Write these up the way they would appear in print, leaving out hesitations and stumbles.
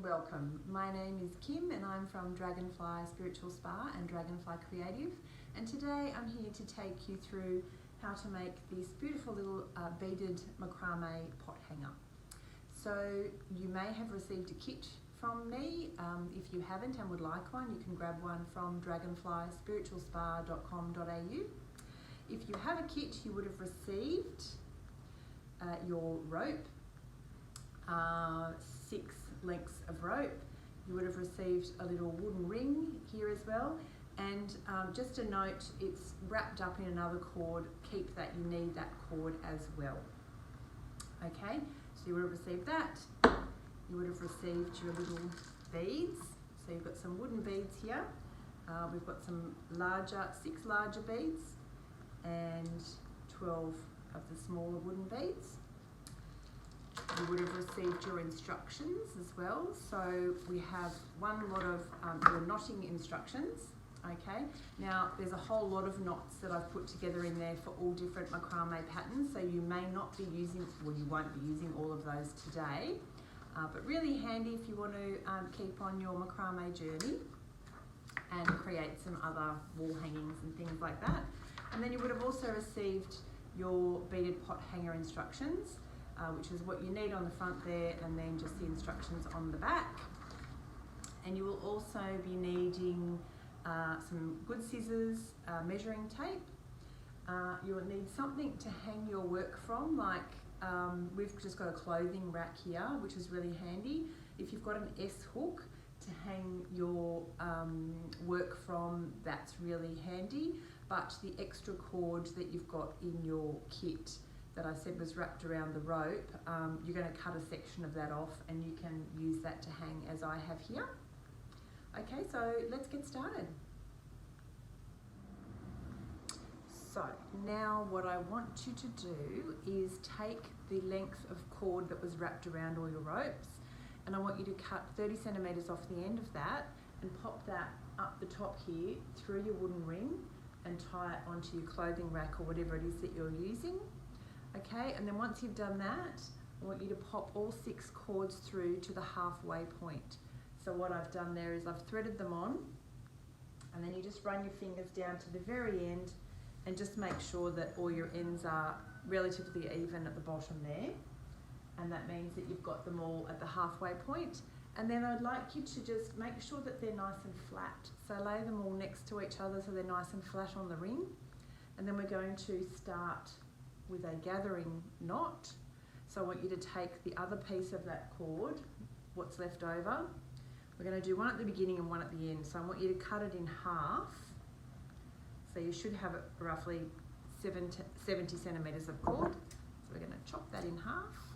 welcome. My name is Kim and I'm from Dragonfly Spiritual Spa and Dragonfly Creative, and today I'm here to take you through how to make this beautiful little beaded macrame pot hanger. So you may have received a kit from me. If you haven't and would like one, you can grab one from dragonflyspiritualspa.com.au. If you have a kit, you would have received your rope, 6 lengths of rope. You would have received a little wooden ring here as well, and just a note, it's wrapped up in another cord. Keep that, you need that cord as well. Okay, so you would have received that. You would have received your little beads. So you've got some wooden beads here. We've got some larger, 6 larger beads and 12 of the smaller wooden beads. You would have received your instructions as well. So we have one lot of your knotting instructions. Okay, now there's a whole lot of knots that I've put together in there for all different macrame patterns, so you may not be using, well, you won't be using all of those today, but really handy if you want to keep on your macrame journey and create some other wall hangings and things like that. And then you would have also received your beaded pot hanger instructions, which is what you need on the front there, and then just the instructions on the back. And you will also be needing some good scissors, measuring tape. You'll need something to hang your work from, like we've just got a clothing rack here, which is really handy. If you've got an S hook to hang your work from, that's really handy. But the extra cord that you've got in your kit that I said was wrapped around the rope, you're going to cut a section of that off and you can use that to hang as I have here. Okay, so let's get started. So now what I want you to do is take the length of cord that was wrapped around all your ropes, and I want you to cut 30 centimetres off the end of that and pop that up the top here through your wooden ring and tie it onto your clothing rack or whatever it is that you're using. Okay, and then once you've done that, I want you to pop all 6 cords through to the halfway point. So what I've done there is I've threaded them on, and then you just run your fingers down to the very end and just make sure that all your ends are relatively even at the bottom there. And that means that you've got them all at the halfway point. And then I'd like you to just make sure that they're nice and flat. So lay them all next to each other so they're nice and flat on the ring. And then we're going to start with a gathering knot. So I want you to take the other piece of that cord, what's left over. We're going to do one at the beginning and one at the end. So I want you to cut it in half. So you should have it roughly 70 centimetres of cord. So we're going to chop that in half.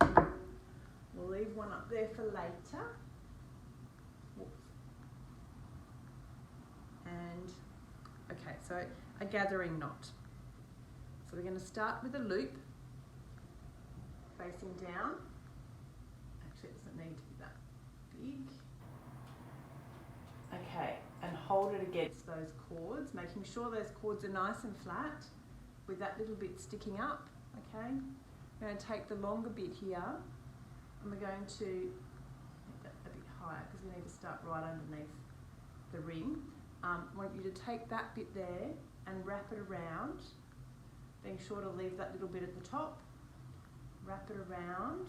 We'll leave one up there for later. And okay, so a gathering knot. So we're going to start with a loop facing down. Actually, it doesn't need to be that big. Okay, and hold it against those cords, making sure those cords are nice and flat with that little bit sticking up. Okay, we're going to take the longer bit here and we're going to make that a bit higher because we need to start right underneath the ring. I want you to take that bit there and wrap it around, being sure to leave that little bit at the top. Wrap it around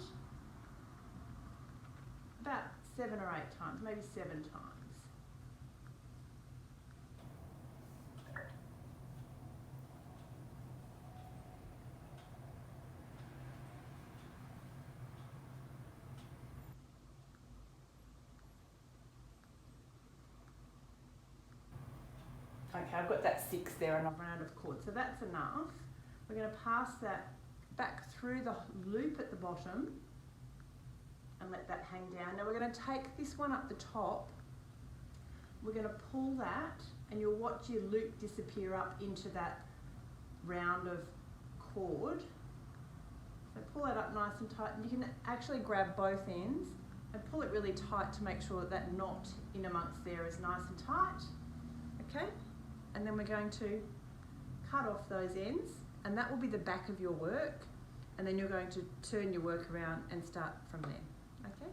about 7 or 8 times, maybe 7 times. Okay, I've got that 6 there and I've run out of cord, so that's enough. We're going to pass that back through the loop at the bottom and let that hang down. Now we're going to take this one up the top, we're going to pull that and you'll watch your loop disappear up into that round of cord. So pull that up nice and tight, and you can actually grab both ends and pull it really tight to make sure that that knot in amongst there is nice and tight. Okay, and then we're going to cut off those ends, and that will be the back of your work, and then you're going to turn your work around and start from there. Okay.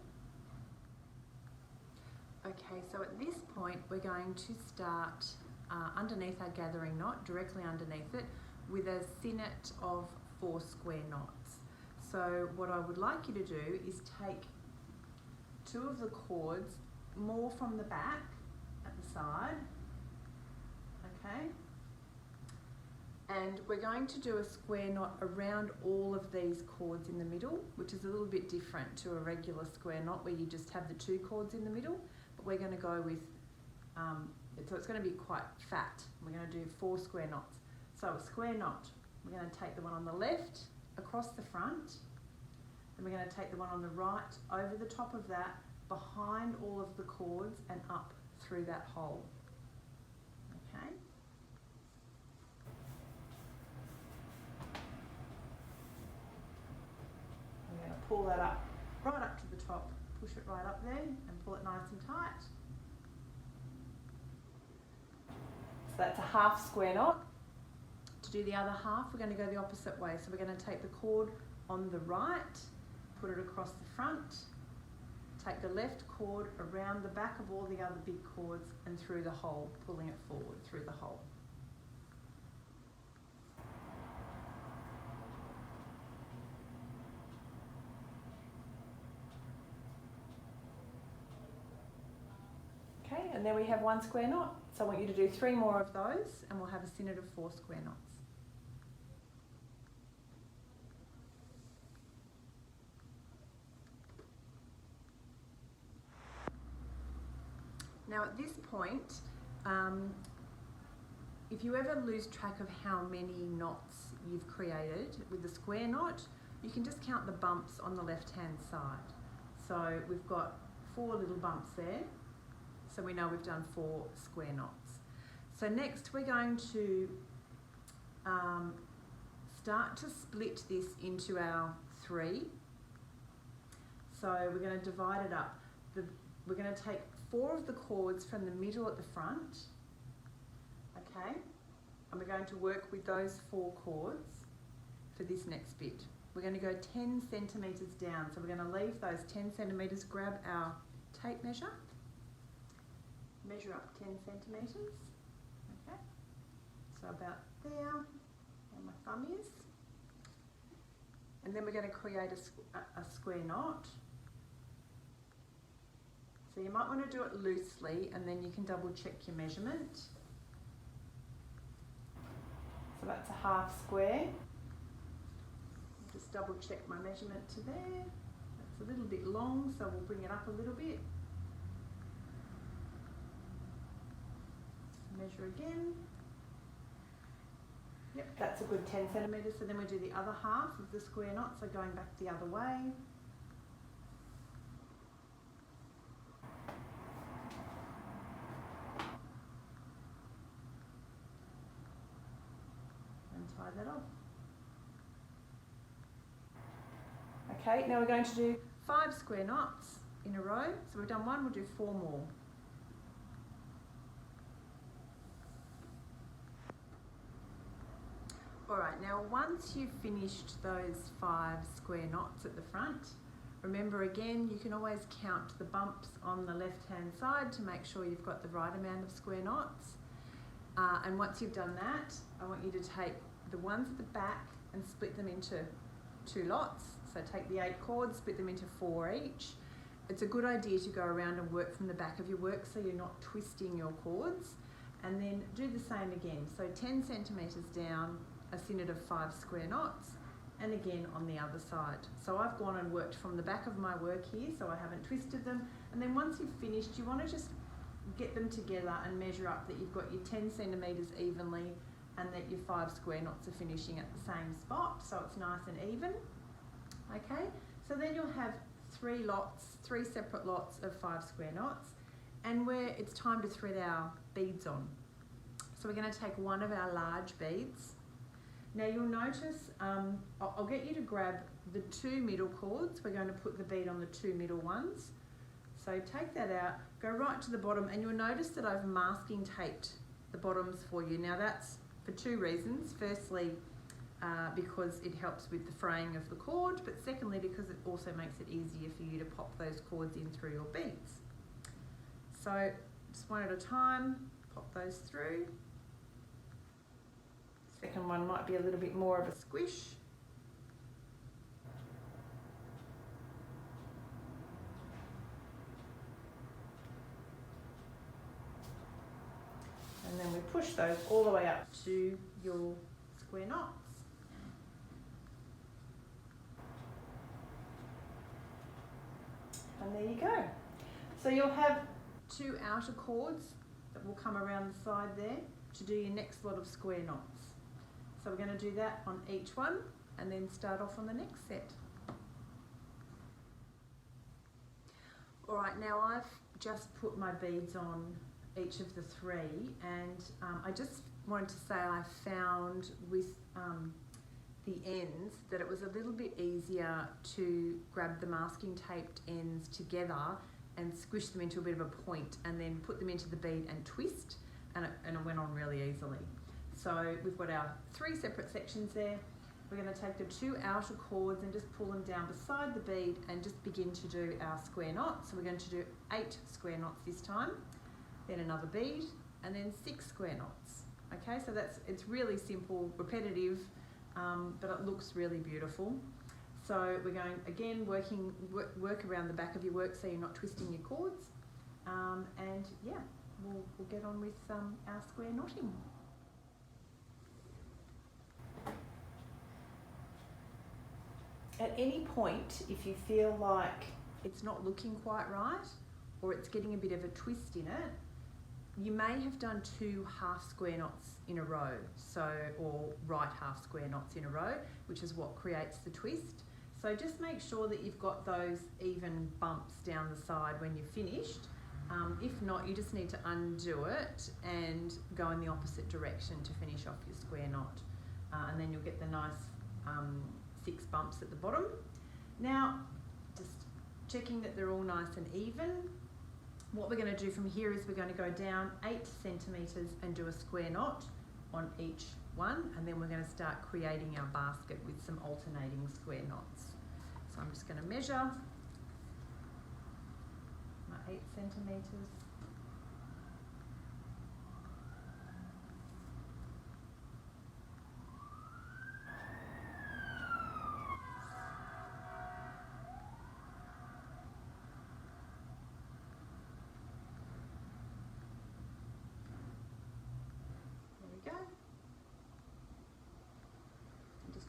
Okay, so at this point we're going to start underneath our gathering knot, directly underneath it, with a sinnet of 4 square knots. So what I would like you to do is take 2 of the cords more from the back at the side, okay? And we're going to do a square knot around all of these cords in the middle, which is a little bit different to a regular square knot where you just have the 2 cords in the middle. But we're going to go with, so it's going to be quite fat. We're going to do 4 square knots. So a square knot, we're going to take the one on the left across the front, then we're going to take the one on the right over the top of that, behind all of the cords and up through that hole. Okay? We're going to pull that up, right up to the top, push it right up there and pull it nice and tight. So that's a half square knot. To do the other half, we're going to go the opposite way. So we're going to take the cord on the right, put it across the front, take the left cord around the back of all the other big cords and through the hole, pulling it forward through the hole. Okay, and there we have 1 square knot. So I want you to do 3 more of those and we'll have a sinnet of 4 square knots. Now at this point, if you ever lose track of how many knots you've created with the square knot, you can just count the bumps on the left-hand side. So we've got 4 little bumps there, so we know we've done 4 square knots. So next we're going to start to split this into our 3. So we're going to divide it up. We're going to take 4 of the cords from the middle at the front, okay? And we're going to work with those 4 cords for this next bit. We're going to go 10 centimetres down. So we're going to leave those 10 centimetres, grab our tape measure, measure up 10 centimetres, okay? So about there, where my thumb is. And then we're going to create a square knot. So you might want to do it loosely and then you can double check your measurement. So that's a half square. Just double check my measurement to there. That's a little bit long, so we'll bring it up a little bit. Measure again. Yep, that's a good 10 centimetres. So then we do the other half of the square knot, so going back the other way. Tie that off. Okay, now we're going to do 5 square knots in a row. So we've done 1, we'll do 4 more. Alright, now once you've finished those 5 square knots at the front, remember again, you can always count the bumps on the left-hand side to make sure you've got the right amount of square knots. And once you've done that, I want you to take the ones at the back and split them into 2 lots. So take the 8 cords, split them into 4 each. It's a good idea to go around and work from the back of your work so you're not twisting your cords. And then do the same again. So 10 centimetres down, a sinnet of 5 square knots, and again on the other side. So I've gone and worked from the back of my work here, so I haven't twisted them. And then once you've finished, you want to just get them together and measure up that you've got your 10 centimetres evenly and that your 5 square knots are finishing at the same spot, so it's nice and even. Okay, so then you'll have 3 separate lots of 5 square knots, and it's time to thread our beads on. So we're going to take one of our large beads. Now you'll notice, I'll get you to grab the 2 middle cords. We're going to put the bead on the 2 middle ones. So take that out, go right to the bottom, and you'll notice that I've masking taped the bottoms for you. Now that's for 2 reasons. Firstly, because it helps with the fraying of the cord, but secondly because it also makes it easier for you to pop those cords in through your beads. So just one at a time, pop those through. Second one might be a little bit more of a squish. And then we push those all the way up to your square knots. And there you go. So you'll have 2 outer cords that will come around the side there to do your next lot of square knots. So we're going to do that on each one and then start off on the next set. Alright, now I've just put my beads on each of the 3, and I just wanted to say I found with the ends that it was a little bit easier to grab the masking taped ends together and squish them into a bit of a point and then put them into the bead and twist, and it went on really easily. So we've got our 3 separate sections there. We're going to take the 2 outer cords and just pull them down beside the bead and just begin to do our square knots. So we're going to do 8 square knots this time, then another bead, and then 6 square knots. Okay, so it's really simple, repetitive, but it looks really beautiful. So we're going again work around the back of your work so you're not twisting your cords, and yeah, we'll get on with our square knotting. At any point, if you feel like it's not looking quite right or it's getting a bit of a twist in it, you may have done 2 half square knots in a row, or right half square knots in a row, which is what creates the twist. So just make sure that you've got those even bumps down the side when you're finished. If not, you just need to undo it and go in the opposite direction to finish off your square knot. And then you'll get the nice 6 bumps at the bottom. Now, just checking that they're all nice and even. What we're going to do from here is we're going to go down 8 centimetres and do a square knot on each one, and then we're going to start creating our basket with some alternating square knots. So I'm just going to measure my 8 centimetres.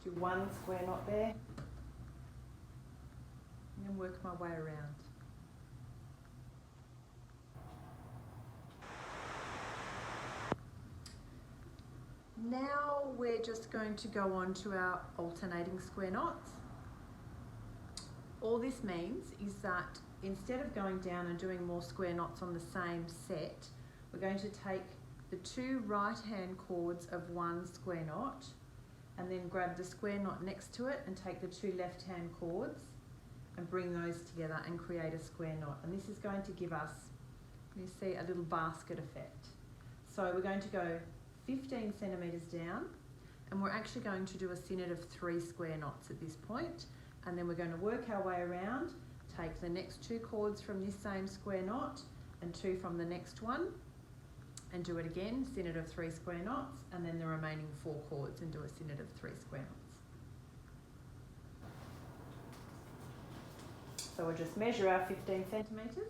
Do 1 square knot there, and then work my way around. Now we're just going to go on to our alternating square knots. All this means is that instead of going down and doing more square knots on the same set, we're going to take the 2 right hand cords of 1 square knot and then grab the square knot next to it and take the 2 left hand cords and bring those together and create a square knot. And this is going to give us, you see, a little basket effect. So we're going to go 15 centimetres down, and we're actually going to do a synod of 3 square knots at this point, and then we're going to work our way around, take the next 2 cords from this same square knot and 2 from the next one, and do it again, synod of 3 square knots, and then the remaining 4 cords and do a synod of 3 square knots. So we'll just measure our 15 centimetres.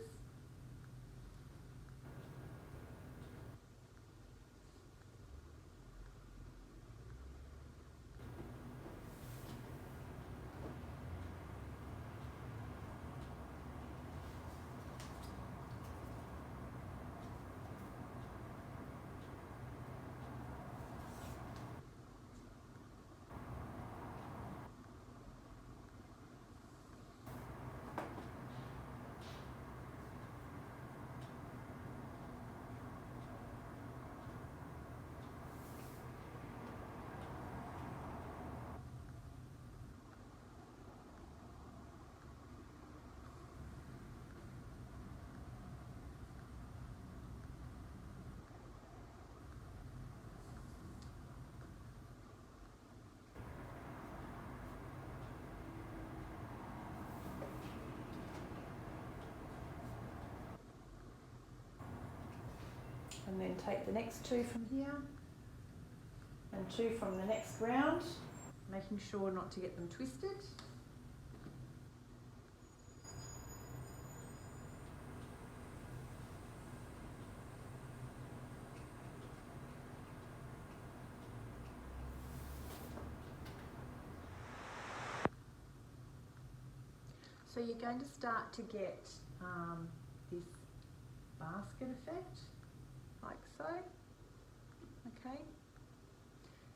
take the next 2 from here and 2 from the next round, making sure not to get them twisted. So you're going to start to get this basket effect, like so. Okay.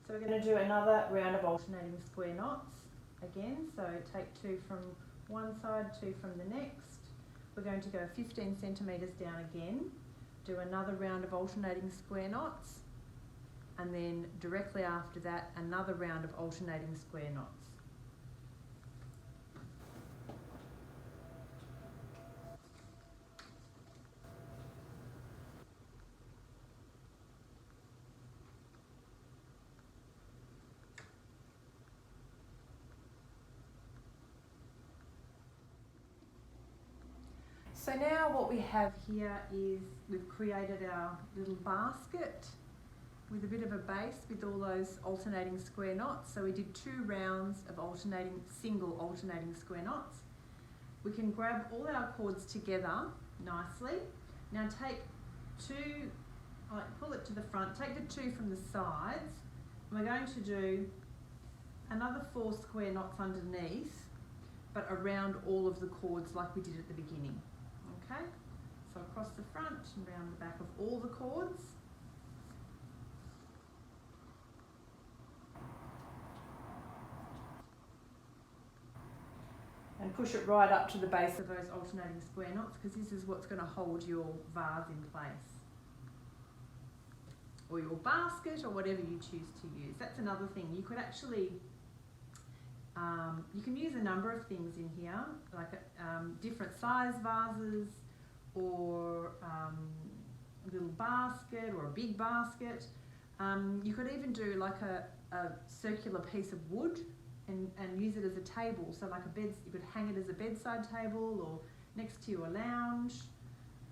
So we're going to do another round of alternating square knots again. So take 2 from one side, 2 from the next. We're going to go 15 centimetres down again, do another round of alternating square knots, and then directly after that, another round of alternating square knots. So now what we have here is we've created our little basket with a bit of a base with all those alternating square knots. So we did 2 rounds of single alternating square knots. We can grab all our cords together nicely. Now take 2, pull it to the front, take the 2 from the sides, and we're going to do another 4 square knots underneath, but around all of the cords like we did at the beginning. Okay, so across the front and round the back of all the cords. And push it right up to the base of those alternating square knots, because this is what's going to hold your vase in place. Or your basket, or whatever you choose to use. That's another thing. You could actually, you can use a number of things in here, like different size vases, or a little basket, or a big basket. You could even do like a circular piece of wood and use it as a table. So like you could hang it as a bedside table or next to your lounge.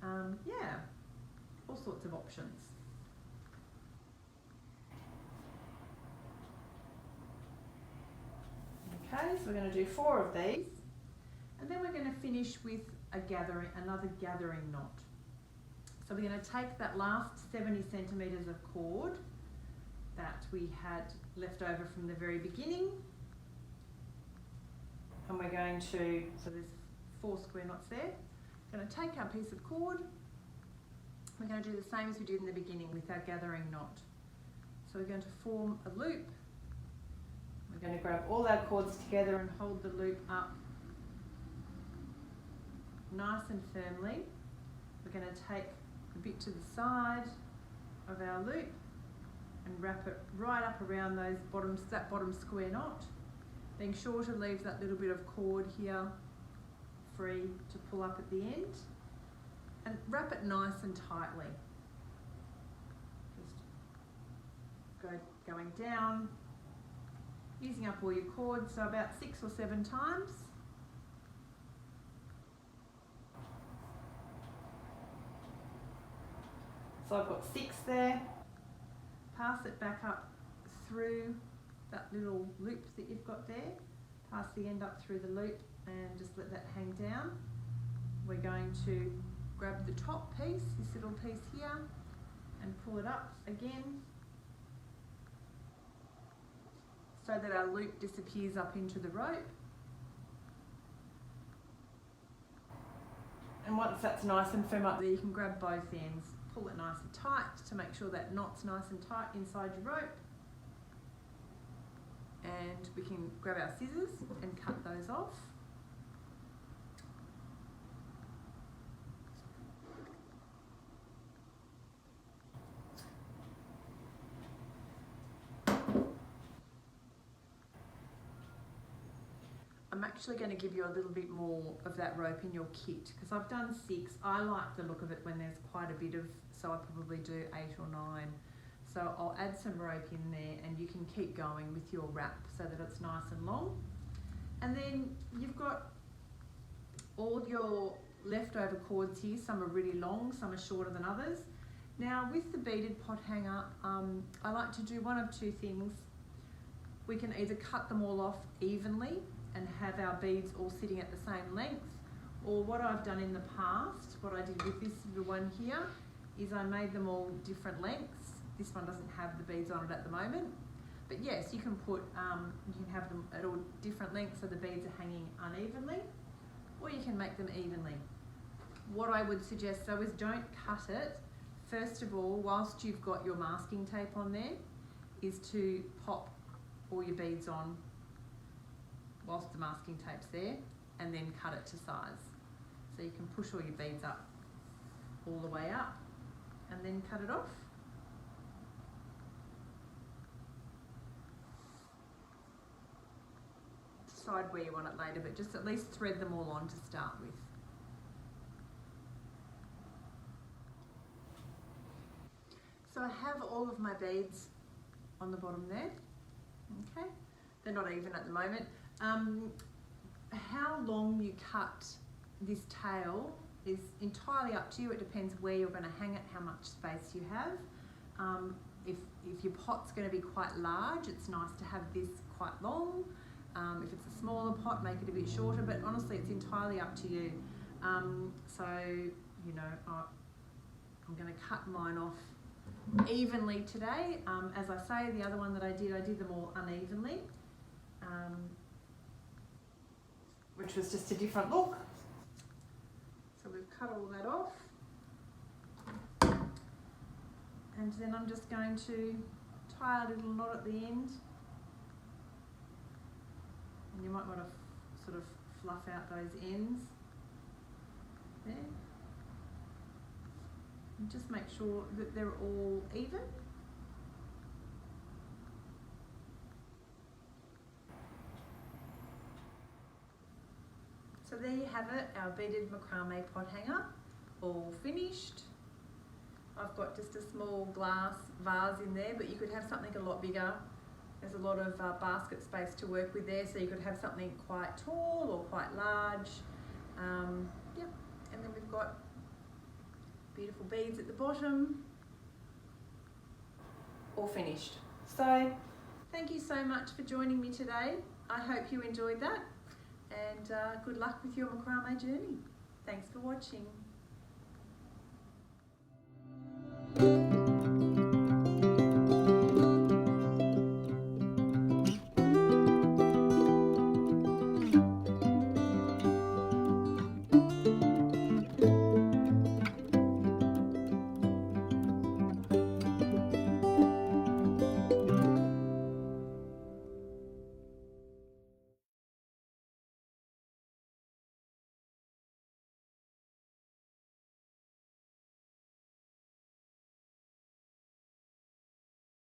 Yeah, all sorts of options. Okay, so we're going to do 4 of these, and then we're going to finish with another gathering knot. So we're going to take that last 70 centimetres of cord that we had left over from the very beginning, and we're going to, so there's 4 square knots there. We're going to take our piece of cord, we're going to do the same as we did in the beginning with our gathering knot. So we're going to form a loop. We're going to grab all our cords together and hold the loop up nice and firmly. We're going to take a bit to the side of our loop and wrap it right up around that bottom square knot, being sure to leave that little bit of cord here free to pull up at the end, and wrap it nice and tightly. Just going down, using up all your cords, so about 6 or 7 times. So I've got 6 there. Pass it back up through that little loop that you've got there. Pass the end up through the loop and just let that hang down. We're going to grab the top piece, this little piece here, and pull it up again so that our loop disappears up into the rope. And once that's nice and firm up there, you can grab both ends, pull it nice and tight to make sure that knot's nice and tight inside your rope. And we can grab our scissors and cut those off. I'm actually going to give you a little bit more of that rope in your kit because I've done 6. I like the look of it when there's quite a bit of, so I probably do 8 or 9. So I'll add some rope in there and you can keep going with your wrap so that it's nice and long. And then you've got all your leftover cords here. Some are really long, some are shorter than others. Now with the beaded pot hanger, I like to do one of two things. We can either cut them all off evenly and have our beads all sitting at the same length, or what I've done in the past, what I did with this little one here, is I made them all different lengths. This one doesn't have the beads on it at the moment, but yes, you can put, you can have them at all different lengths so the beads are hanging unevenly, or you can make them evenly. What I would suggest though is don't cut it. First of all, whilst you've got your masking tape on there, is to pop all your beads on whilst the masking tape's there, and then cut it to size. So you can push all your beads up, all the way up, and then cut it off. Decide where you want it later, but just at least thread them all on to start with. So I have all of my beads on the bottom there, okay? They're not even at the moment. How long you cut this tail is entirely up to you. It depends where you're going to hang it, how much space you have. If your pot's going to be quite large, it's nice to have this quite long. If it's a smaller pot, make it a bit shorter, but honestly it's entirely up to you. So, you know, I'm going to cut mine off evenly today. As I say, the other one that I did them all unevenly, which was just a different look. So we've cut all that off, and then I'm just going to tie a little knot at the end, and you might want to sort of fluff out those ends there. And just make sure that they're all even. So there you have it, our beaded macrame pot hanger, all finished. I've got just a small glass vase in there, but you could have something a lot bigger. There's a lot of basket space to work with there, so you could have something quite tall or quite large. Yep. And then we've got beautiful beads at the bottom, all finished. So thank you so much for joining me today. I hope you enjoyed that, and good luck with your macrame journey. Thanks for watching.